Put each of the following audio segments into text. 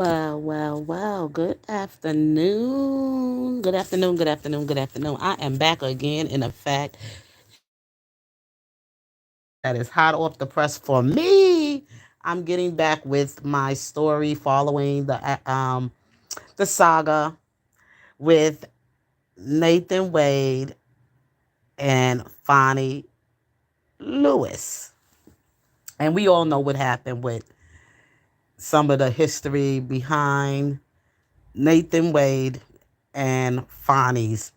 Well. Good afternoon. Good afternoon. Good afternoon. Good afternoon. I am back again in effect that is hot off the press for me. I'm getting back with my story following the saga with Nathan Wade and Fonnie Lewis. And we all know what happened with some of the history behind Nathan Wade and Fonnie's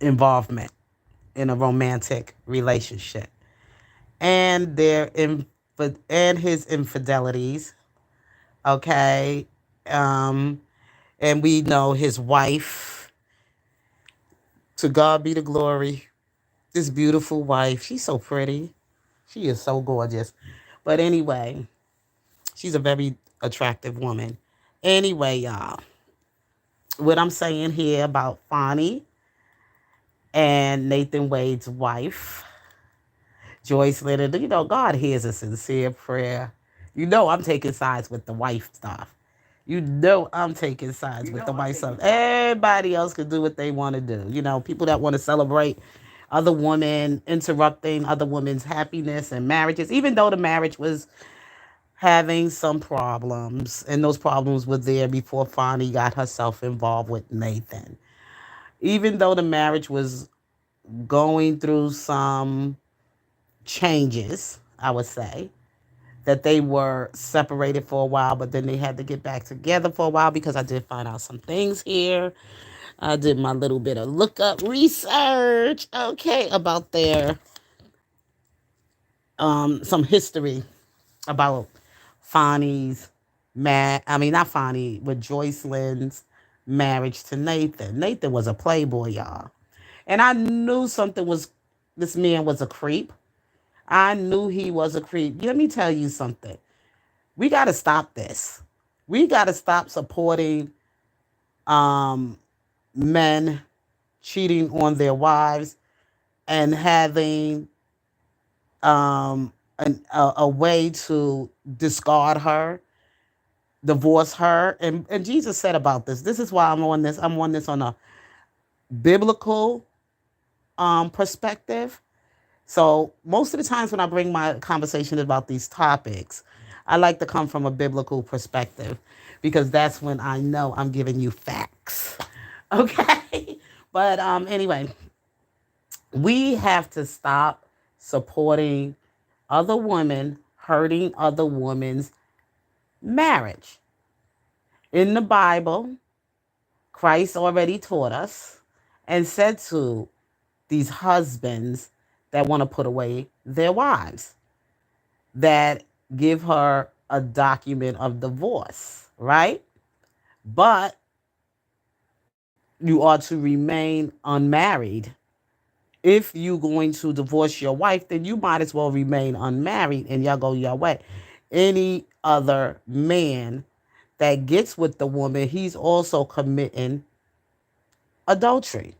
involvement in a romantic relationship and and his infidelities. Okay. um and we know his wife, to God be the glory, this beautiful wife. She's so pretty. She is so gorgeous. But anyway, she's a very attractive woman. Anyway, y'all, what I'm saying here about Fonnie and Nathan Wade's wife, Joyce Leonard, God hears a sincere prayer. I'm taking sides with the wife stuff. I'm taking sides with the wife stuff. Everybody else can do what they want to do. People that want to celebrate other women, interrupting other women's happiness and marriages, even though the marriage was having some problems, and those problems were there before Fonnie got herself involved with Nathan. Even though the marriage was going through some changes, I would say, that they were separated for a while, but then they had to get back together for a while, because I did find out some things here. I did my little bit of look up research, okay, about their some history about Fonnie's not Fonnie, but Joyce Lynn's marriage to Nathan. Nathan was a playboy, y'all. And I knew this man was a creep. I knew he was a creep. Let me tell you something. We got to stop this. We got to stop supporting um, men cheating on their wives and having a way to discard her, divorce her. And Jesus said about this. This is why I'm on this. I'm on this on a biblical perspective. So most of the times when I bring my conversation about these topics, I like to come from a biblical perspective, because that's when I know I'm giving you facts. Okay. But anyway, we have to stop supporting other women hurting other women's marriage. In the Bible, Christ already taught us and said to these husbands that want to put away their wives, that give her a document of divorce, right? But you are to remain unmarried. If you're going to divorce your wife, then you might as well remain unmarried and y'all go your way. Any other man that gets with the woman, he's also committing adultery.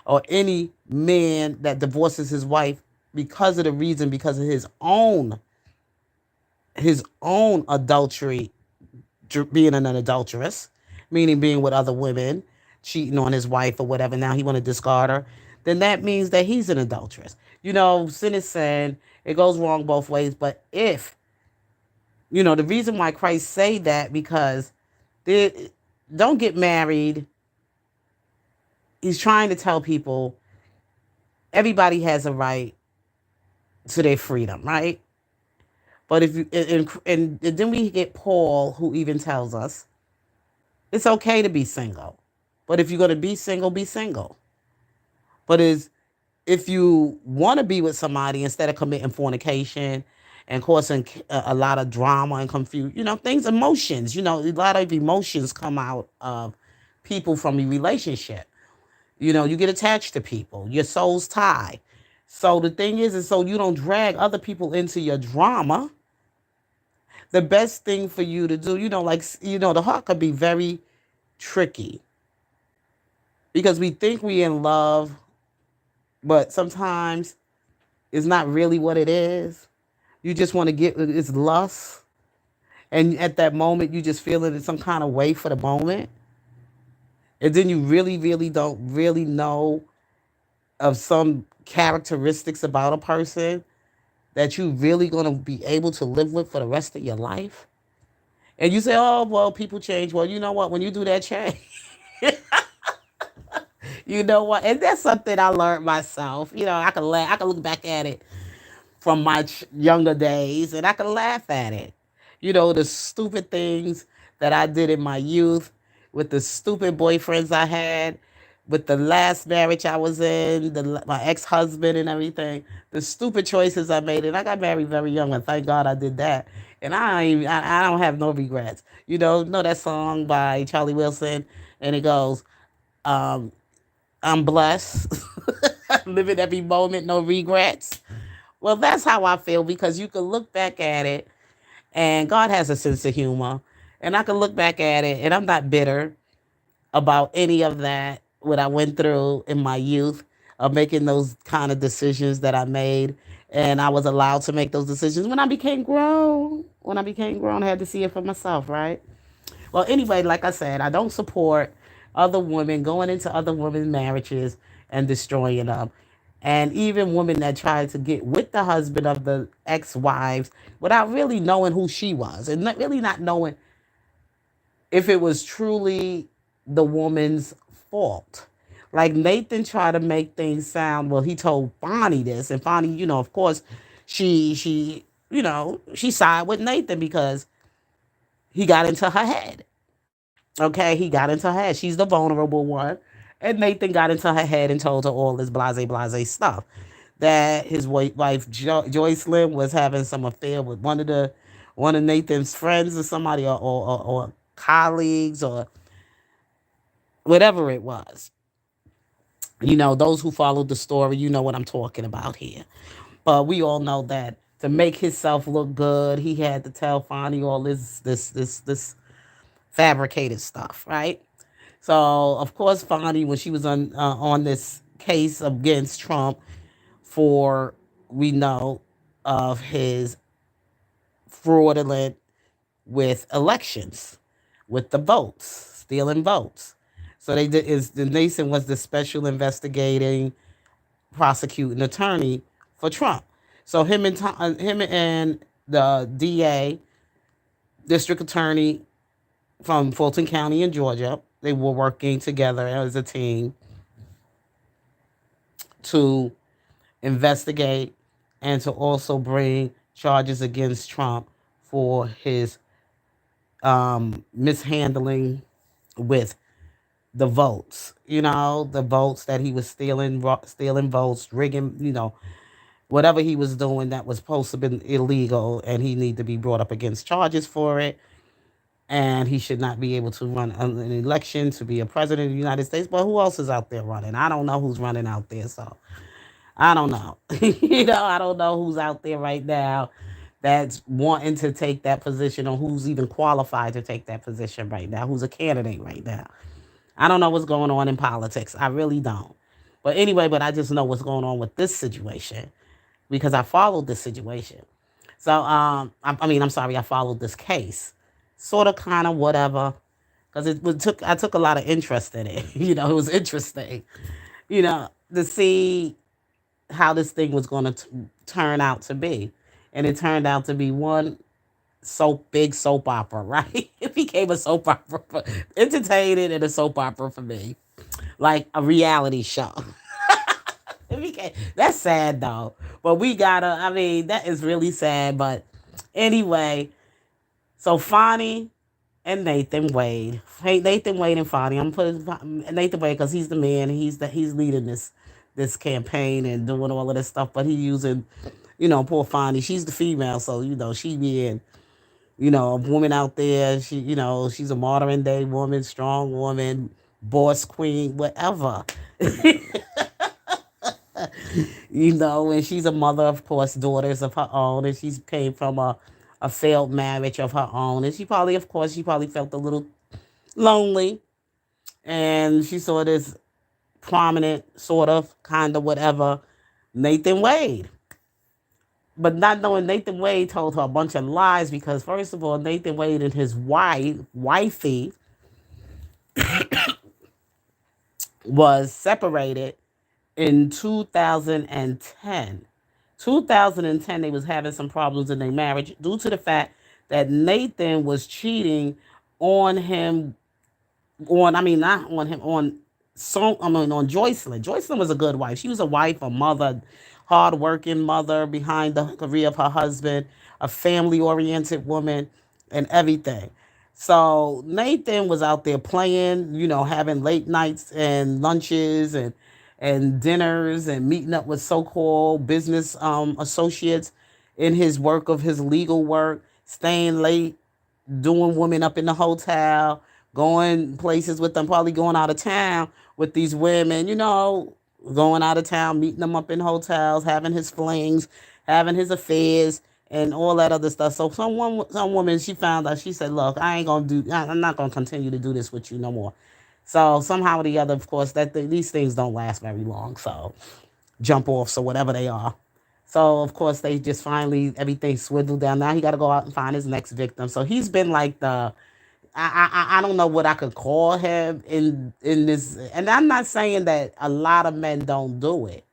Or any man that divorces his wife because of his own adultery, being an adulteress, meaning being with other women, cheating on his wife or whatever. Now he want to discard her. Then that means that he's an adulteress. Sin is sin. It goes wrong both ways. But if the reason why Christ say that, because they don't get married. He's trying to tell people everybody has a right to their freedom, right? But if you and then we get Paul, who even tells us it's okay to be single. But if you're going to be single, be single. But if you want to be with somebody, instead of committing fornication and causing a lot of drama and confusion, emotions, a lot of emotions come out of people from a relationship. You get attached to people, your soul's tied. So the thing is so you don't drag other people into your drama. The best thing for you to do, the heart could be very tricky, because we think we in love, but sometimes it's not really what it is. You just want to it's lust. and at that moment you just feeling in some kind of way for the moment, and then you really, really don't really know of some characteristics about a person that you really gonna be able to live with for the rest of your life. And you say, "Oh, well, people change." Well, you know what? When you do that change, you know what? And that's something I learned myself. I can look back at it from my younger days, and I can laugh at it. The stupid things that I did in my youth, with the stupid boyfriends I had, with the last marriage I was in, my ex-husband and everything, the stupid choices I made. And I got married very young, and thank God I did that. And I don't have no regrets. Know that song by Charlie Wilson, and it goes, um, I'm blessed, living every moment, no regrets. Well, that's how I feel, because you can look back at it, and God has a sense of humor. And I can look back at it, and I'm not bitter about any of that, what I went through in my youth, of making those kind of decisions that I made. And I was allowed to make those decisions when I became grown. When I became grown, I had to see it for myself, right? Well, anyway, like I said, I don't support other women going into other women's marriages and destroying them. And even women that try to get with the husband of the ex-wives without really knowing who she was, and really not knowing if it was truly the woman's fault. Like Nathan tried to make things sound, well, he told Bonnie this, and Bonnie, of course, she sided with Nathan because he got into her head. Okay, he got into her head. She's the vulnerable one. And Nathan got into her head and told her all this blase stuff. That his wife Joycelyn was having some affair with one of Nathan's friends or somebody, or colleagues, or whatever it was. Those who followed the story, you know what I'm talking about here. But we all know that to make himself look good, he had to tell Fonny all this fabricated stuff, right? So of course, Fonny, when she was on this case against Trump for, we know, of his fraudulent with elections, with the votes, stealing votes. So they did is the Nation was the special investigating prosecuting attorney for Trump. So him and the DA, district attorney from Fulton County in Georgia, they were working together as a team to investigate and to also bring charges against Trump for his mishandling with the votes. The votes that he was stealing votes, rigging, whatever he was doing that was supposed to have been illegal, and he need to be brought up against charges for it. And he should not be able to run an election to be a president of the United States. But who else is out there running? I don't know who's running out there, so I don't know. I don't know who's out there right now that's wanting to take that position, or who's even qualified to take that position right now, who's a candidate right now. I don't know what's going on in politics. I really don't. But anyway, I just know what's going on with this situation because I followed this situation. So, I'm sorry, I followed this case. Sort of, kind of, whatever. Because I took a lot of interest in it. It was interesting, to see how this thing was going to turn out to be. And it turned out to be one big soap opera, right? It became a soap opera, entertaining, and a soap opera for me, like a reality show. That's sad though, but we gotta. That is really sad. But anyway, so Fonny and Nathan Wade. Hey, Nathan Wade and Fonny. I'm putting Nathan Wade because he's the man. He's leading this campaign and doing all of this stuff. But he using, poor Fonny. She's the female, so she being, a woman out there. She's a modern day woman, strong woman, boss queen, whatever. And she's a mother, of course, daughters of her own, and she's came from a failed marriage of her own, and she probably felt a little lonely, and she saw this prominent, sort of, kind of, whatever, Nathan Wade. But not knowing Nathan Wade told her a bunch of lies because first of all, Nathan Wade and his wifey, was separated in 2010. 2010, they was having some problems in their marriage due to the fact that Nathan was cheating on him on I mean not on him on so I mean on Joycelyn. Joycelyn was a good wife. She was a wife, a mother, hard working mother behind the career of her husband, a family oriented woman, and everything. So Nathan was out there playing, having late nights and lunches and dinners and meeting up with so-called business associates in his work of his legal work, staying late, doing women up in the hotel, going places with them, probably going out of town with these women, going out of town, meeting them up in hotels, having his flings, having his affairs, and all that other stuff. So some woman, she found out, she said, look, I'm not gonna continue to do this with you no more. So somehow or the other, of course, these things don't last very long. So jump offs or whatever they are. So of course they just finally everything swiveled down. Now he got to go out and find his next victim. So he's been like the I don't know what I could call him in this. And I'm not saying that a lot of men don't do it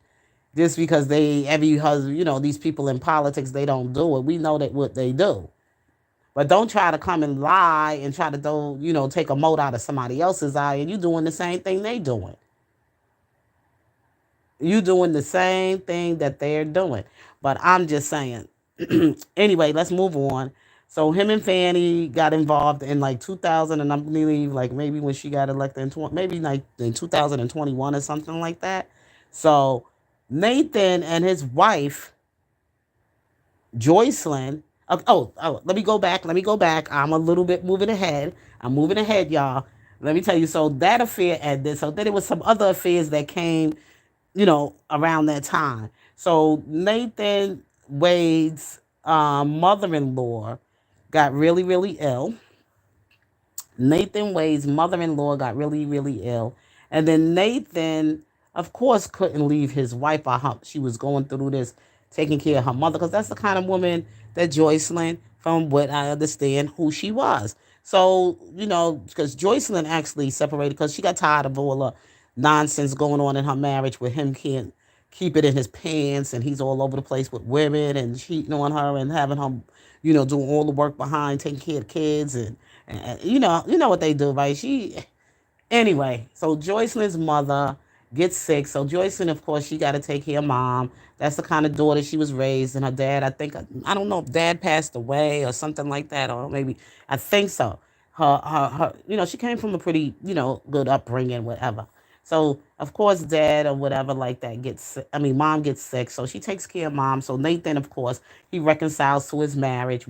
just because every husband, these people in politics, they don't do it. We know that what they do. But don't try to come and lie and try to take a mote out of somebody else's eye, and you doing the same thing they doing. You doing the same thing that they're doing. But I'm just saying. Anyway, let's move on. So him and Fanny got involved in like 2000, and I believe like maybe when she got elected in maybe like in 2021 or something like that. So Nathan and his wife Joycelyn. Let me go back. Let me go back. I'm a little bit moving ahead. I'm moving ahead, y'all. Let me tell you. So that affair ended. So then there was some other affairs that came around that time. So Nathan Wade's mother-in-law got really, really ill. Nathan Wade's mother-in-law got really, really ill. And then Nathan, of course, couldn't leave his wife out. She was going through this, taking care of her mother, because that's the kind of woman that Joycelyn, from what I understand, who she was. So, because Joycelyn actually separated because she got tired of all the nonsense going on in her marriage with him can't keep it in his pants and he's all over the place with women and cheating on her and having her, doing all the work behind taking care of kids and you know what they do, right? Anyway, so Joycelyn's mother gets sick. So Joycelyn, of course, she got to take care of mom. That's the kind of daughter she was raised. And her dad, I don't know if dad passed away or something like that, or maybe, I think so. Her she came from a pretty, good upbringing, whatever. So, of course, dad or whatever like that mom gets sick. So she takes care of mom. So Nathan, of course, he reconciles to his marriage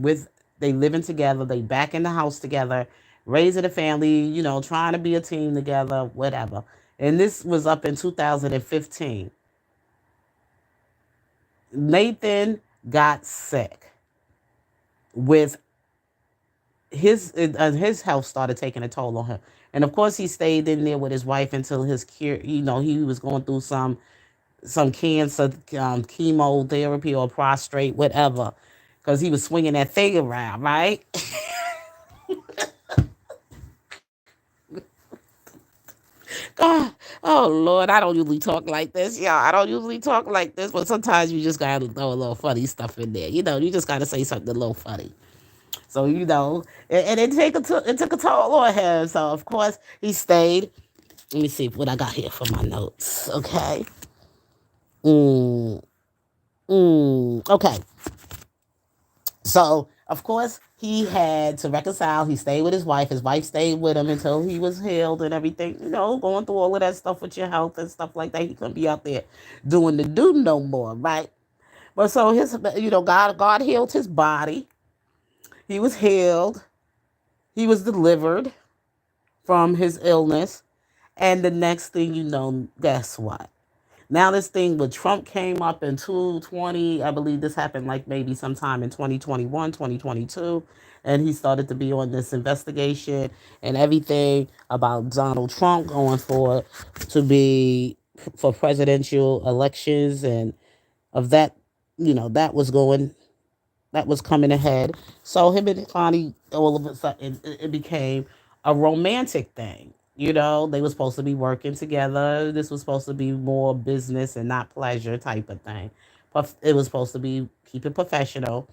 they living together. They back in the house together, raising a family, trying to be a team together, whatever. And this was up in 2015. Nathan got sick with his health started taking a toll on him. And of course, he stayed in there with his wife until his cure. He was going through some cancer, chemotherapy or prostrate, whatever, because he was swinging that thing around, right? God, oh Lord, I don't usually talk like this, y'all. I don't usually talk like this, but sometimes you just gotta throw a little funny stuff in there. You just gotta say something a little funny. So and it took a toll on him. So of course he stayed. Let me see what I got here for my notes. Okay. Mm, okay. So of course he had to reconcile. He stayed with his wife. His wife stayed with him until he was healed and everything. Going through all of that stuff with your health and stuff like that. He couldn't be out there doing the do no more, right? But so God healed his body. He was healed. He was delivered from his illness. And the next thing you know, guess what? Now this thing with Trump came up in 2020. I believe this happened like maybe sometime in 2021, 2022. And he started to be on this investigation and everything about Donald Trump going for presidential elections and of that. that was going, that was coming ahead. So him and Connie, all of a sudden, it became a romantic thing. They were supposed to be working together. This was supposed to be more business and not pleasure type of thing. But it was supposed to be keep it professional.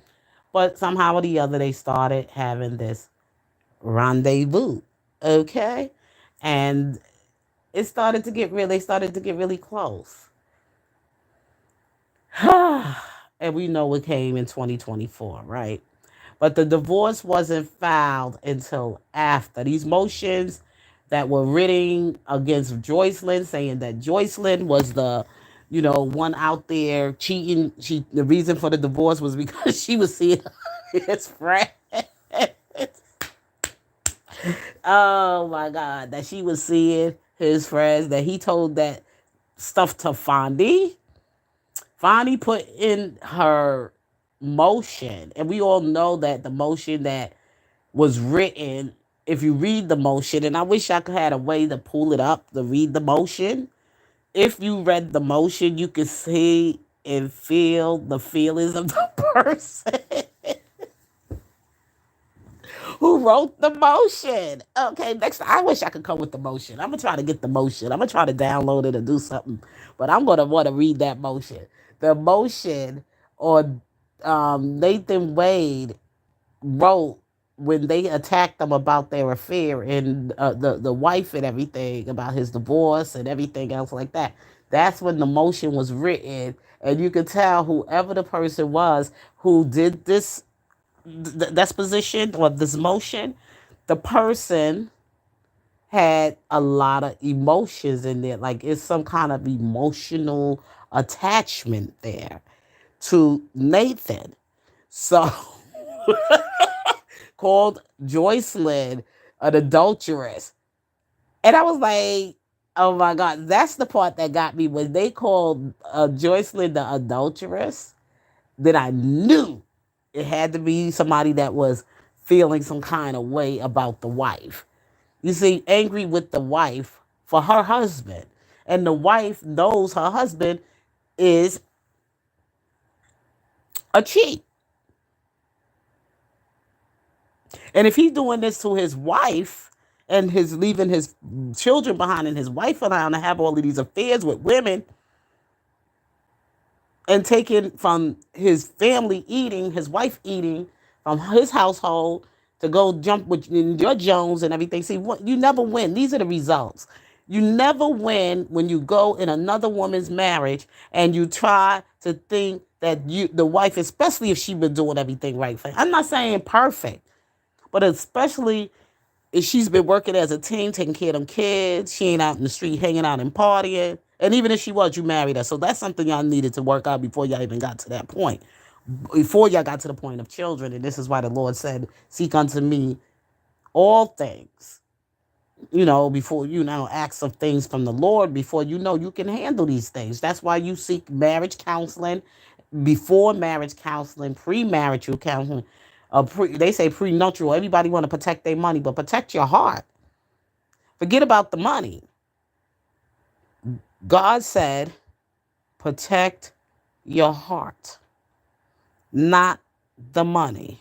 But somehow or the other, they started having this rendezvous. Okay, and they started to get really close. And we know what came in 2024, right? But the divorce wasn't filed until after. These motions that were written against Joycelyn, saying that Joycelyn was the, one out there cheating. The reason for the divorce was because she was seeing his friend. Oh my God, that she was seeing his friends. That he told that stuff to Fondy. Fonnie put in her motion, and we all know that the motion that was written, if you read the motion, and I wish I could had a way to pull it up to read the motion. If you read the motion, you could see and feel the feelings of the person who wrote the motion. Okay, next, I wish I could come with the motion. I'm gonna try to get the motion. I'm gonna try to download it or do something, but I'm gonna want to read that motion. The motion on Nathan Wade wrote when they attacked him about their affair and the wife and everything about his divorce and everything else like that. That's when the motion was written, and you could tell whoever the person was who did this disposition or this motion, the person had a lot of emotions in there. Like it's some kind of emotional attachment there to Nathan. So called Joycelyn an adulteress. And I was like, oh my God, that's the part that got me when they called Joycelyn the adulteress. Then I knew it had to be somebody that was feeling some kind of way about the wife. You see, angry with the wife for her husband. And the wife knows her husband is a cheat. And if he's doing this to his wife and his leaving his children behind and his wife around to have all of these affairs with women and taking from his family eating, his wife eating from his household to go jump with your Jones and everything. See, you never win. These are the results. You never win when you go in another woman's marriage and you try to think that the wife, especially if she been doing everything right for you. I'm not saying perfect, but especially if she's been working as a teen, taking care of them kids, she ain't out in the street hanging out and partying. And even if she was, you married her. So that's something y'all needed to work out before y'all even got to that point. Before y'all got to the point of children. And this is why the Lord said, seek unto me all things. Before, acts of things from the Lord, before you can handle these things. That's why you seek marriage counseling, before marriage counseling, pre-marital counseling. They say prenuptial. Everybody want to protect their money, but protect your heart. Forget about the money. God said, protect your heart, not the money.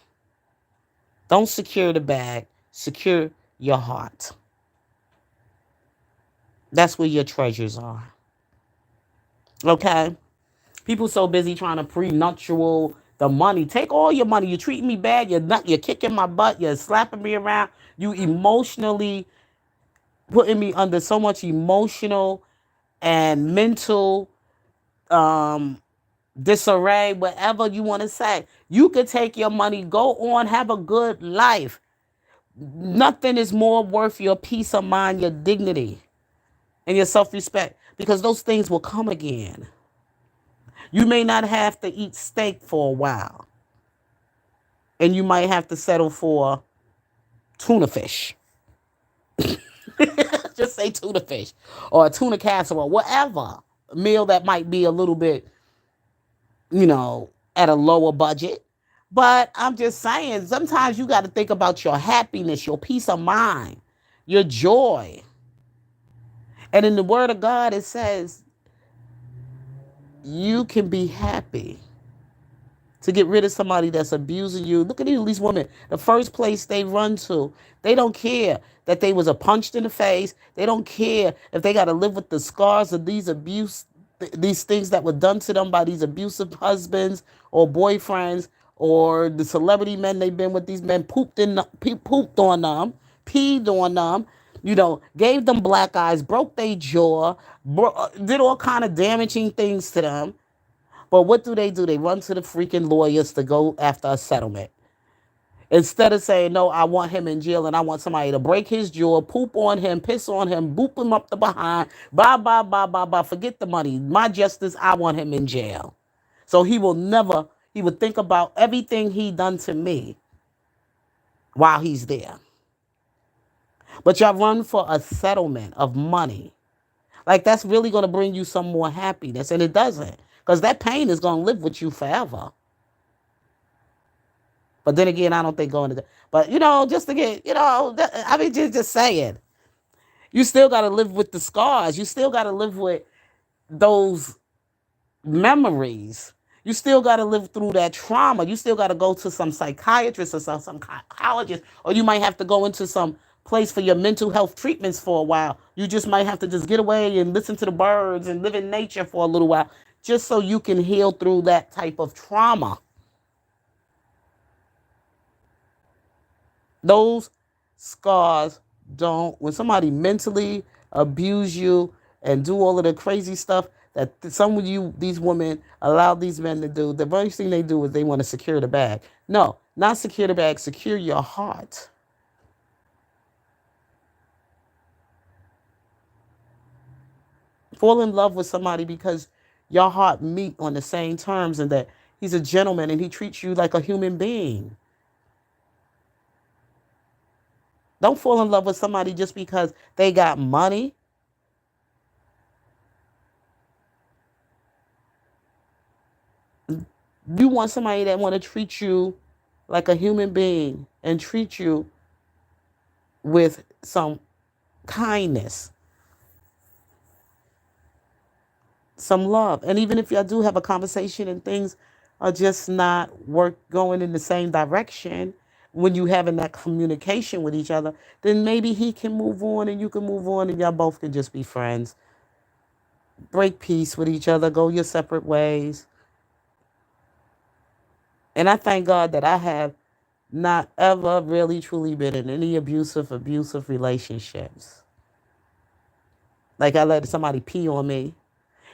Don't secure the bag, secure your heart. That's where your treasures are. Okay? People so busy trying to prenuptial the money. Take all your money. You're treating me bad. You're kicking my butt. You're slapping me around. You emotionally putting me under so much emotional and mental disarray, whatever you want to say. You could take your money, go on, have a good life. Nothing is more worth your peace of mind, your dignity, and your self-respect, because those things will come again. You may not have to eat steak for a while, and you might have to settle for tuna fish. Just say tuna fish or a tuna casserole, whatever meal that might be a little bit, at a lower budget. But I'm just saying, sometimes you got to think about your happiness, your peace of mind, your joy. And in the Word of God, it says you can be happy to get rid of somebody that's abusing you. Look at these women. The first place they run to, they don't care that they was a punched in the face. They don't care if they got to live with the scars of these these things that were done to them by these abusive husbands or boyfriends or the celebrity men they've been with. These men pooped on them, peed on them, gave them black eyes, broke their jaw, did all kind of damaging things to them. But what do? They run to the freaking lawyers to go after a settlement. Instead of saying, no, I want him in jail and I want somebody to break his jaw, poop on him, piss on him, boop him up the behind, blah, blah, blah, blah, blah. Forget the money. My justice, I want him in jail. So he would think about everything he done to me while he's there. But y'all run for a settlement of money. Like that's really going to bring you some more happiness. And it doesn't. Because that pain is going to live with you forever. But then again, I don't think going to that. But, just to get, just saying. You still got to live with the scars. You still got to live with those memories. You still got to live through that trauma. You still got to go to some psychiatrist or some psychologist. Or you might have to go into some place for your mental health treatments for a while. You just might have to just get away and listen to the birds and live in nature for a little while. Just so you can heal through that type of trauma. Those scars don't, when somebody mentally abuse you and do all of the crazy stuff that some of these women allow these men to do, the first thing they do is they want to secure the bag. No, not secure the bag, secure your heart. Fall in love with somebody because your heart meet on the same terms and that he's a gentleman and he treats you like a human being. Don't fall in love with somebody just because they got money. You want somebody that want to treat you like a human being and treat you with some kindness, some love. And even if y'all do have a conversation and things are just not going in the same direction, when you having that communication with each other, then maybe he can move on and you can move on and y'all both can just be friends. Break peace with each other, go your separate ways. And I thank God that I have not ever really truly been in any abusive relationships. Like I let somebody pee on me.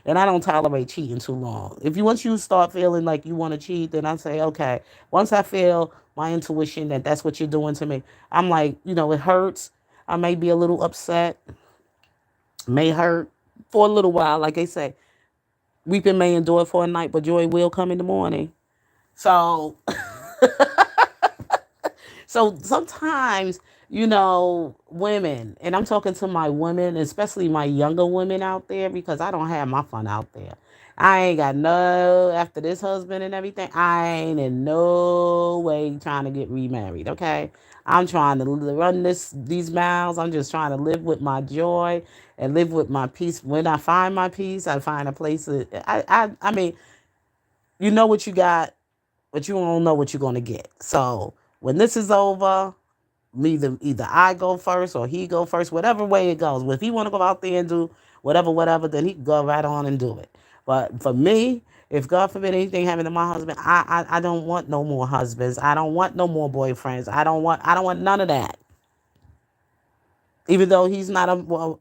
And I don't tolerate cheating too long. Once you start feeling like you want to cheat, then I say, okay. Once I feel my intuition that that's what you're doing to me, I'm like, it hurts. I may be a little upset. May hurt for a little while. Like they say, weeping may endure for a night, but joy will come in the morning. So, so sometimes, women, and I'm talking to my women, especially my younger women out there, because I don't have my fun out there. I ain't got after this husband and everything, I ain't in no way trying to get remarried, okay? I'm trying to run these miles. I'm just trying to live with my joy and live with my peace. When I find my peace, I find a place I mean, you know what you got, but you don't know what you're going to get. So when this is over, either I go first or he go first, whatever way it goes. If he want to go out there and do whatever, then he can go right on and do it. But for me, if God forbid anything happened to my husband, I don't want no more husbands. I don't want no more boyfriends. I don't want none of that. Even though he's not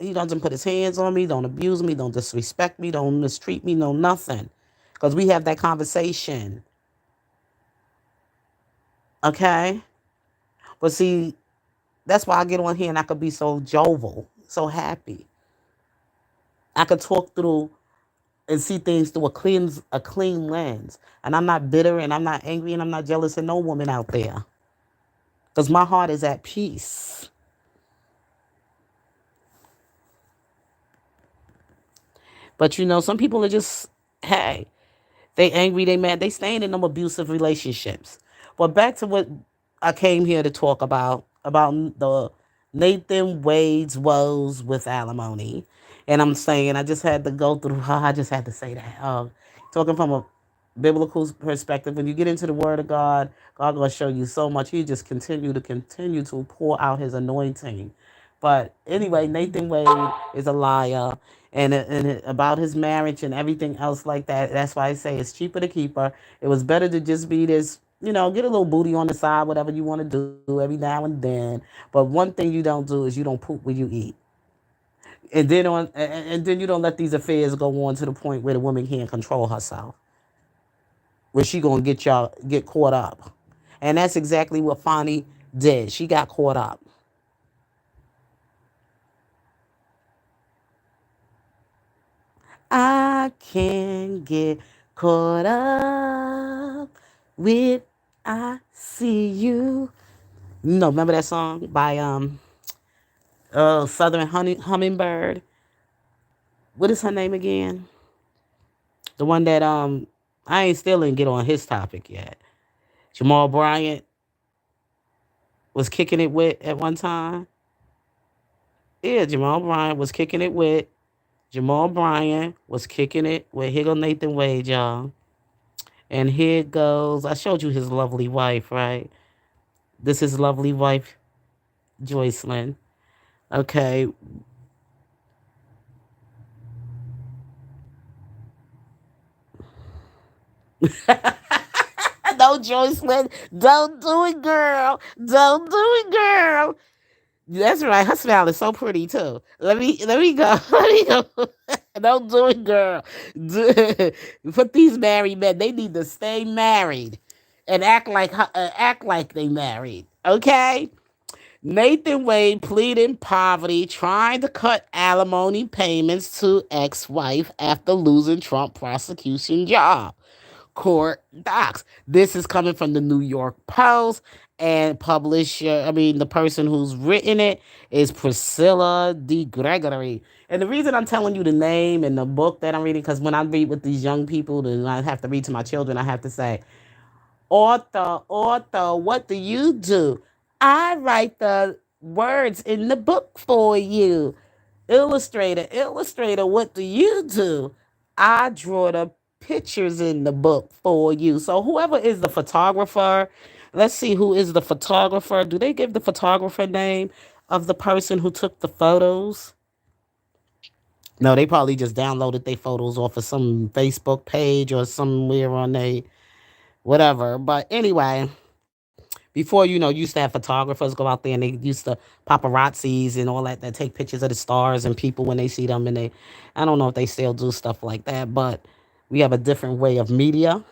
he doesn't put his hands on me, don't abuse me, don't disrespect me, don't mistreat me, no nothing. Because we have that conversation. Okay? But see, that's why I get on here and I could be so jovial, so happy. I could talk through and see things through a clean lens. And I'm not bitter and I'm not angry and I'm not jealous of no woman out there. Because my heart is at peace. But some people are just, hey, they angry, they mad, they staying in them abusive relationships. But back to what I came here to talk about the Nathan Wade's Woes with Alimony. And I'm saying I just had to go through, I just had to say that. Talking from biblical perspective, when you get into the Word of God, God gonna show you so much. He just continue to pour out His anointing. But anyway, Nathan Wade is a liar, and about his marriage and everything else like that. That's why I say it's cheaper to keep her. It was better to just be this, get a little booty on the side, whatever you want to do every now and then. But one thing you don't do is you don't poop when you eat. And then you don't let these affairs go on to the point where the woman can't control herself, where she gonna get caught up. And that's exactly what Fonnie did. She got caught up. I can get caught up with I see you. No, remember that song by Southern Hummingbird? What is her name again? The one that I ain't still didn't get on his topic yet. Jamal Bryant was kicking it with at one time. Yeah, Jamal Bryant was kicking it with. Jamal Bryant was kicking it with. Here go Nathan Wade, y'all. And here goes. I showed you his lovely wife, right? This is lovely wife, Joycelyn. Okay. No, Joycelyn. Don't do it, girl. Don't do it, girl. That's right. Her smile is so pretty too. Let me go. Let me go. Don't do it, girl. Put these married men. They need to stay married and act like they married. Okay. Nathan Wade pleading poverty, trying to cut alimony payments to ex-wife after losing Trump prosecution job. Court docs. This is coming from the New York Post, and the person who's written it is Priscilla D. Gregory. And the reason I'm telling you the name and the book that I'm reading, because when I read with these young people, and I have to read to my children, I have to say, author, what do you do? I write the words in the book for you. Illustrator, what do you do? I draw the pictures in the book for you. So whoever is the photographer, let's see who is the photographer. Do they give the photographer name of the person who took the photos? No, they probably just downloaded their photos off of some Facebook page or somewhere on a whatever. But anyway, before used to have photographers go out there and they used to paparazzis and all that take pictures of the stars and people when they see them, and I don't know if they still do stuff like that, but we have a different way of media.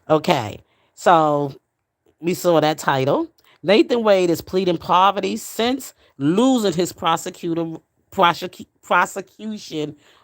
Okay, so we saw that title. Nathan Wade is pleading poverty since losing his prosecution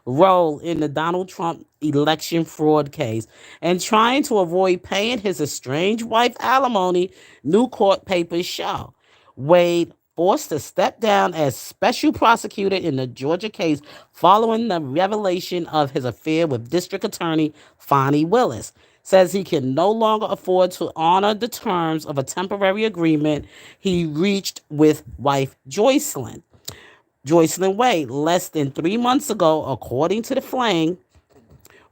role in the Donald Trump election fraud case and trying to avoid paying his estranged wife alimony, new court papers show. Wade forced to step down as special prosecutor in the Georgia case following the revelation of his affair with District Attorney Fonnie Willis. Says he can no longer afford to honor the terms of a temporary agreement he reached with wife Joycelyn Wade less than 3 months ago, according to the Flame.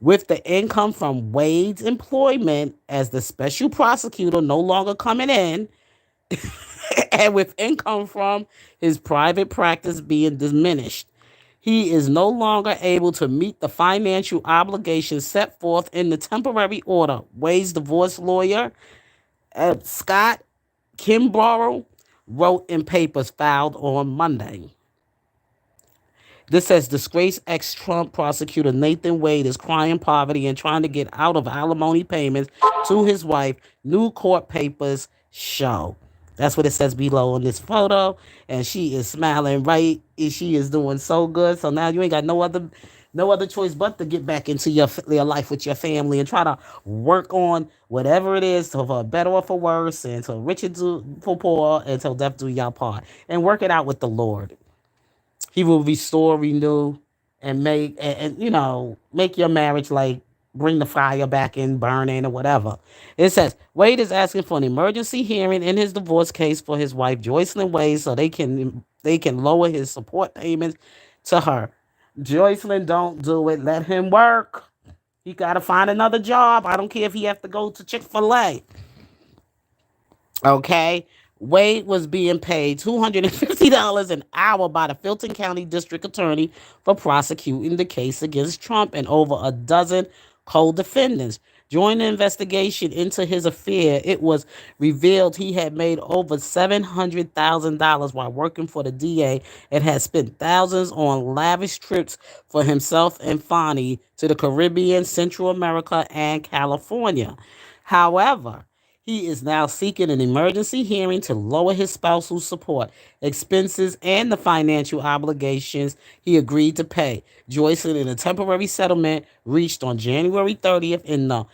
With the income from Wade's employment as the special prosecutor no longer coming in, and with income from his private practice being diminished, he is no longer able to meet the financial obligations set forth in the temporary order. Wade's divorce lawyer, Scott Kimbrough, wrote in papers filed on Monday. This says disgraced ex-Trump prosecutor Nathan Wade is crying poverty and trying to get out of alimony payments to his wife. New court papers show. That's what it says below in this photo, and she is smiling. Right, she is doing so good. So now you ain't got no other choice but to get back into your life with your family and try to work on whatever it is, to for better or for worse, and to riches do for poor, and till death do y'all part, and work it out with the Lord. He will restore, renew, and make your marriage, like bring the fire back in, burning or whatever. It says Wade is asking for an emergency hearing in his divorce case for his wife Joycelyn Wade, so they can lower his support payments to her. Joycelyn, don't do it. Let him work. He got to find another job. I don't care if he have to go to Chick-fil-A. Okay. Wade was being paid $250 an hour by the Fulton County District Attorney for prosecuting the case against Trump and over a dozen co-defendants. During the investigation into his affair, it was revealed he had made over $700,000 while working for the DA and had spent thousands on lavish trips for himself and Fonnie to the Caribbean, Central America, and California. However, he is now seeking an emergency hearing to lower his spousal support expenses and the financial obligations he agreed to pay. Joycelyn, in a temporary settlement reached on January 30th in the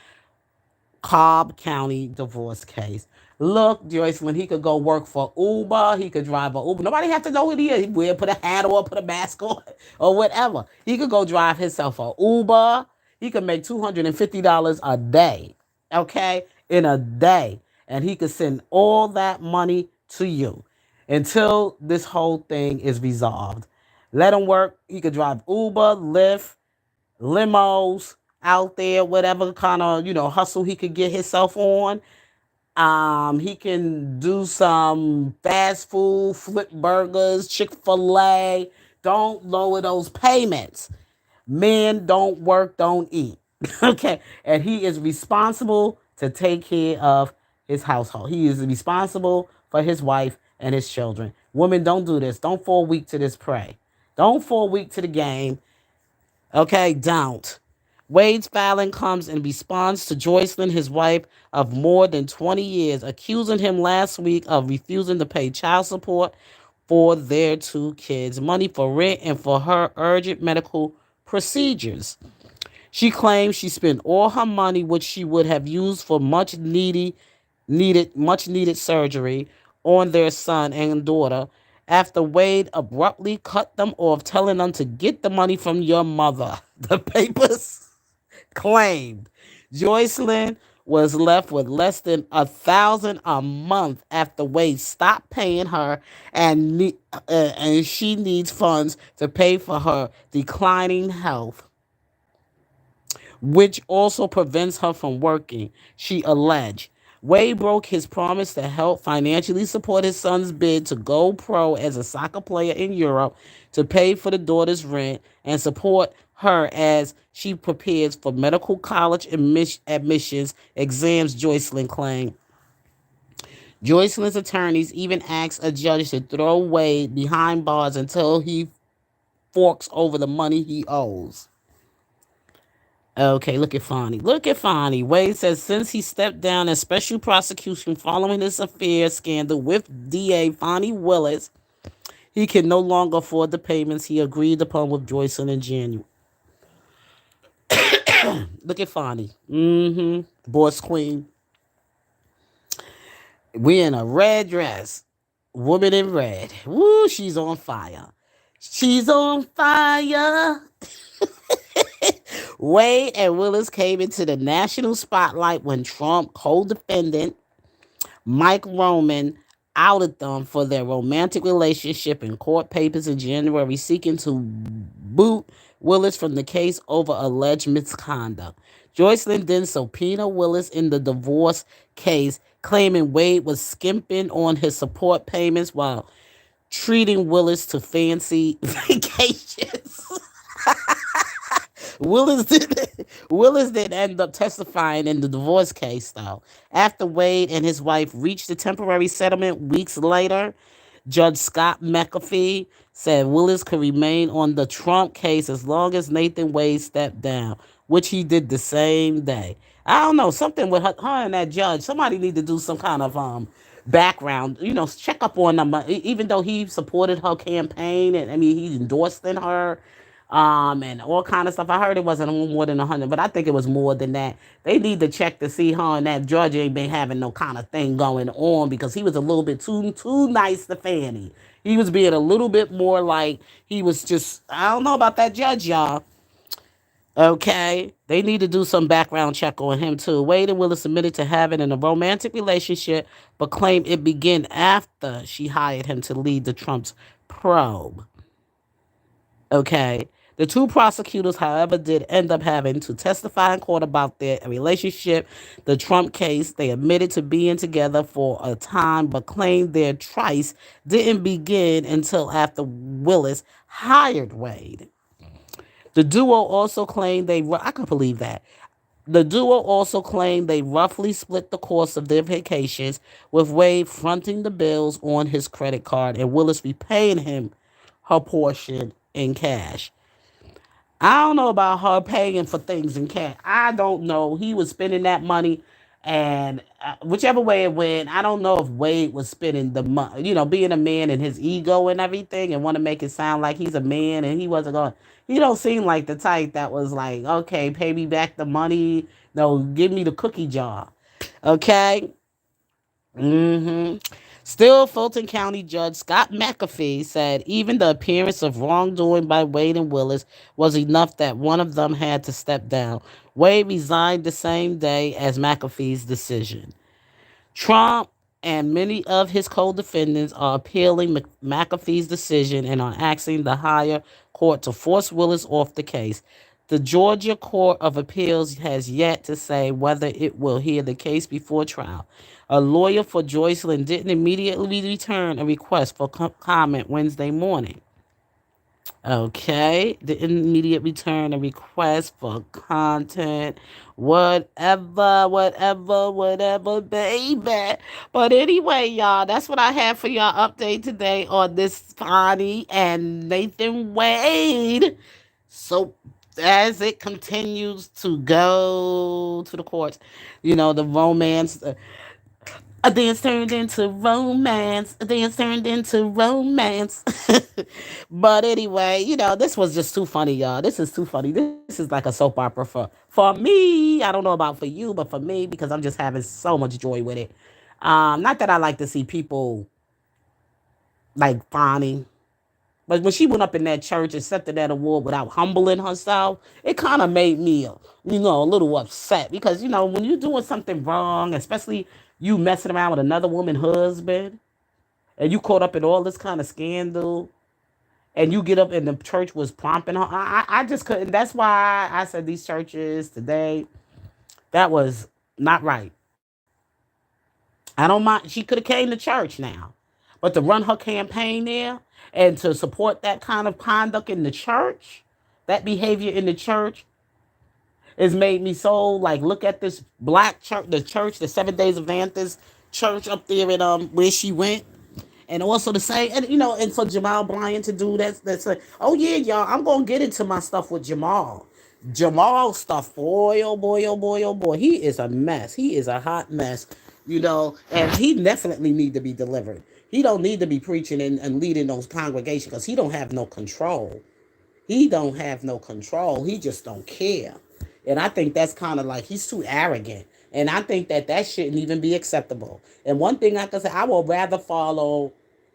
Cobb County divorce case. Look, Joyce, when he could go work for Uber, he could drive an Uber. Nobody have to know who he is. He wear, put a hat on, put a mask on, or whatever. He could go drive himself a Uber. He could make $250 a day, okay, in a day. And he could send all that money to you until this whole thing is resolved. Let him work. He could drive Uber, Lyft, limos out there, whatever kind of hustle he could get himself on. He can do some fast food, flip burgers, Chick-fil-A. Don't lower those payments. Men don't work, don't eat. Okay, and he is responsible to take care of his household. He is responsible for his wife and his children. Women, don't do this. Don't fall weak to this prey. Don't fall weak to the game. Okay, don't. Wade's filing comes in response to Joycelyn, his wife of more than 20 years, accusing him last week of refusing to pay child support for their two kids, money for rent, and for her urgent medical procedures. She claims she spent all her money, which she would have used for much needed surgery, on their son and daughter after Wade abruptly cut them off, telling them to get the money from your mother. The papers claimed Joycelyn was left with less than $1,000 a month after Wade stopped paying her, and she needs funds to pay for her declining health, which also prevents her from working, she alleged. Wade broke his promise to help financially support his son's bid to go pro as a soccer player in Europe, to pay for the daughter's rent, and support her as she prepares for medical college admissions exams, Joycelyn claimed. Joycelyn's attorneys even asked a judge to throw Wade behind bars until he forks over the money he owes. Okay, look at Fonnie. Look at Fonnie. Wade says since he stepped down as special prosecution following this affair scandal with DA Fonnie Willis, he can no longer afford the payments he agreed upon with Joycelyn in January. Look at Fonnie. Boss queen. We in a red dress. Woman in red. Woo, she's on fire. She's on fire. Wade and Willis came into the national spotlight when Trump co-defendant Mike Roman outed them for their romantic relationship in court papers in January, seeking to boot Willis from the case over alleged misconduct. Joycelyn then subpoenaed Willis in the divorce case, claiming Wade was skimping on his support payments while treating Willis to fancy vacations. Willis did Willis did end up testifying in the divorce case, though. After Wade and his wife reached a temporary settlement weeks later, Judge Scott McAfee said Willis could remain on the Trump case as long as Nathan Wade stepped down, which he did the same day. I don't know, something with her and that judge. Somebody need to do some kind of background, check up on them. Even though he supported her campaign, and I mean he endorsed in her, and all kind of stuff. I heard it wasn't more than 100, but I think it was more than that. They need to check to see her and that judge ain't been having no kind of thing going on, because he was a little bit too nice to Fanny. He was being a little bit more like he was just, I don't know about that judge, y'all. Okay, they need to do some background check on him too. Wade and Willis admitted to having a romantic relationship, but claimed it began after she hired him to lead the Trump's probe. Okay. The two prosecutors, however, did end up having to testify in court about their relationship. The Trump case, they admitted to being together for a time, but claimed their tryst didn't begin until after Willis hired Wade. The duo also claimed I could believe that. The duo also claimed they roughly split the cost of their vacations, with Wade fronting the bills on his credit card and Willis repaying him her portion in cash. I don't know about her paying for things in cash. I don't know. He was spending that money, and whichever way it went, I don't know if Wade was spending the money, being a man and his ego and everything, and want to make it sound like he's a man and he wasn't going. He don't seem like the type that was like, okay, pay me back the money. No, give me the cookie jar. Okay. hmm Still, Fulton County Judge Scott McAfee said even the appearance of wrongdoing by Wade and Willis was enough that one of them had to step down. Wade resigned the same day as McAfee's decision. Trump and many of his co-defendants are appealing McAfee's decision and are asking the higher court to force Willis off the case. The Georgia Court of Appeals has yet to say whether it will hear the case before trial. A lawyer for Joycelyn didn't immediately return a request for comment Wednesday morning. Okay, the immediate return a request for content, whatever, baby. But anyway, y'all, that's what I have for y'all update today on this Fonnie and Nathan Wade. So as it continues to go to the courts, the romance. A dance turned into romance. A dance turned into romance. But anyway, this was just too funny, y'all. This is too funny. This is like a soap opera for me. I don't know about for you, but for me, because I'm just having so much joy with it. Not that I like to see people like Bonnie, but when she went up in that church and accepted that award without humbling herself, it kind of made me, a little upset because when you're doing something wrong, especially you messing around with another woman's husband, and you caught up in all this kind of scandal, and you get up and the church was prompting her, I just couldn't. That's why I said these churches today, that was not right. I don't mind. She could have came to church now, but to run her campaign there and to support that kind of conduct in the church, that behavior in the church, has made me so like look at this black church, the 7 Days Adventist church up there in where she went. And also to say, and and for Jamal Bryant to do that, that's like, oh yeah, y'all, I'm gonna get into my stuff with Jamal. Jamal stuff, boy, oh boy, oh boy, oh boy, he is a mess. He is a hot mess, and he definitely need to be delivered. He don't need to be preaching and leading those congregations because he don't have no control. He don't have no control. He just don't care. And I think that's kind of like he's too arrogant. And I think that shouldn't even be acceptable. And one thing I can say, I would rather follow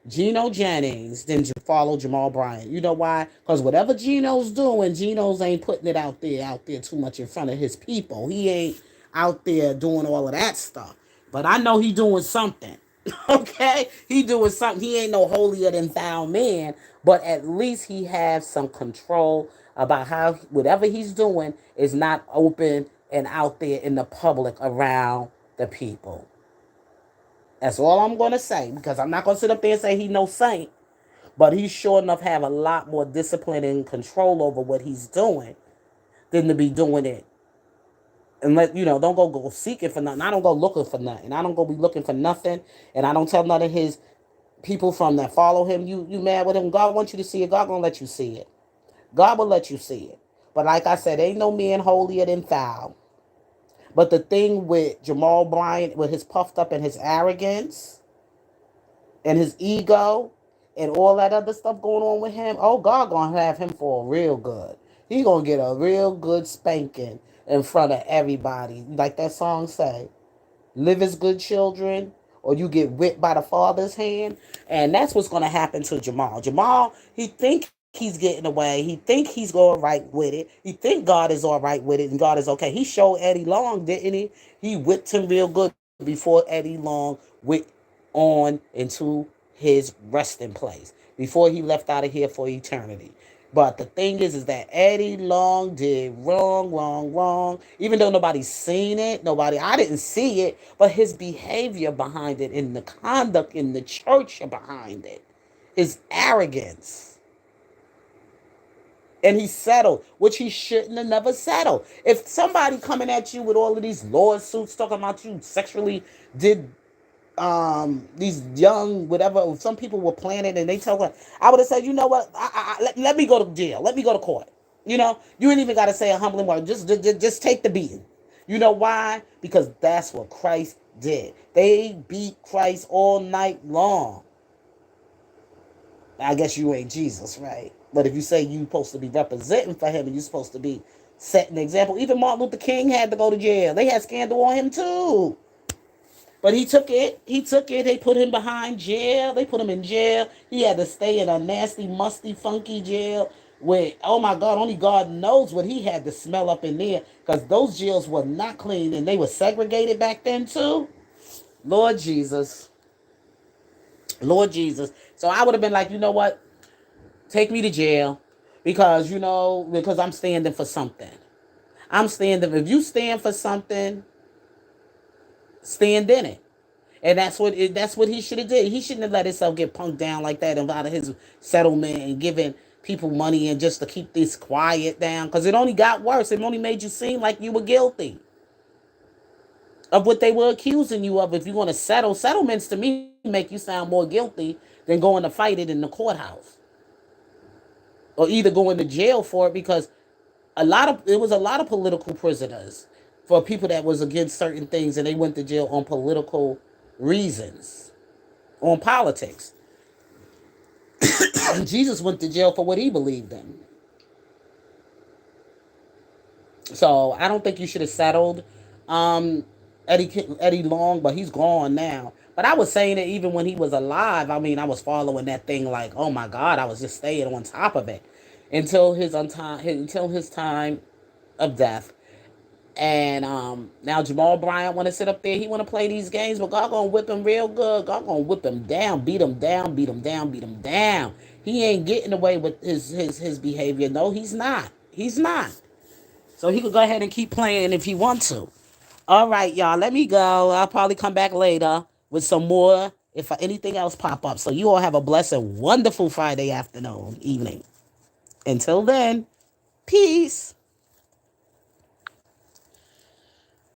Geno Jennings than follow Jamal Bryant. You know why? Because whatever Geno's doing, Geno's ain't putting it out there too much in front of his people. He ain't out there doing all of that stuff. But I know he doing something. Okay? He doing something. He ain't no holier than thou man, but at least he has some control about how whatever he's doing is not open and out there in the public around the people. That's all I'm going to say because I'm not going to sit up there and say he no saint, but he sure enough have a lot more discipline and control over what he's doing than to be doing it. And don't go seeking for nothing. I don't go looking for nothing. I don't go be looking for nothing. And I don't tell none of his people from that follow him, you mad with him. God wants you to see it. God gonna let you see it. God will let you see it. But like I said, ain't no man holier than thou. But the thing with Jamal Bryant, with his puffed up and his arrogance and his ego and all that other stuff going on with him, oh, God gonna have him for a real good. He gonna get a real good spanking in front of everybody. Like that song say, live as good children or you get whipped by the father's hand. And that's what's gonna happen to Jamal. Jamal, he think he's getting away. He think he's going right with it. He think God is all right with it and God is okay. He showed Eddie Long, didn't he? He whipped him real good before Eddie Long went on into his resting place. Before he left out of here for eternity. But the thing is that Eddie Long did wrong, wrong, wrong. Even though nobody's seen it, I didn't see it, but his behavior behind it and the conduct in the church behind it, his arrogance. And he settled, which he shouldn't have never settled. If somebody coming at you with all of these lawsuits talking about you sexually did these young whatever, some people were planning and they tell her, I would have said, you know what, let me go to jail, let me go to court. You ain't even got to say a humbling word, just take the beating. You know why? Because that's what Christ did. They beat Christ all night long. I guess you ain't Jesus, right? But if you say you're supposed to be representing for him and you're supposed to be setting an example, even Martin Luther King had to go to jail. They had scandal on him too. But he took it. They put him behind jail. They put him in jail. He had to stay in a nasty, musty, funky jail where, oh my God, only God knows what he had to smell up in there, because those jails were not clean and they were segregated back then too. Lord Jesus. Lord Jesus. So I would have been like, you know what? Take me to jail because, because I'm standing for something. If you stand for something, stand in it. And that's what he should have did. He shouldn't have let himself get punked down like that and out of his settlement and giving people money and just to keep this quiet down, because it only got worse. It only made you seem like you were guilty of what they were accusing you of. If you want to settle, settlements to me make you sound more guilty than going to fight it in the courthouse or either going to jail for it, because it was a lot of political prisoners for people that was against certain things and they went to jail on political reasons, on politics. Jesus went to jail for what he believed in. So I don't think you should have settled Eddie Long, but he's gone now. But I was saying it even when he was alive. I mean, I was following that thing like, oh my God, I was just staying on top of it until his time of death. And now Jamal Bryant want to sit up there. He want to play these games, but God gonna whip him real good. God gonna whip him down, beat him down, beat him down, beat him down. He ain't getting away with his behavior. No, he's not. He's not. So he could go ahead and keep playing if he wants to. All right, y'all. Let me go. I'll probably come back later with some more if anything else pop up. So you all have a blessed, wonderful Friday afternoon, evening. Until then, peace.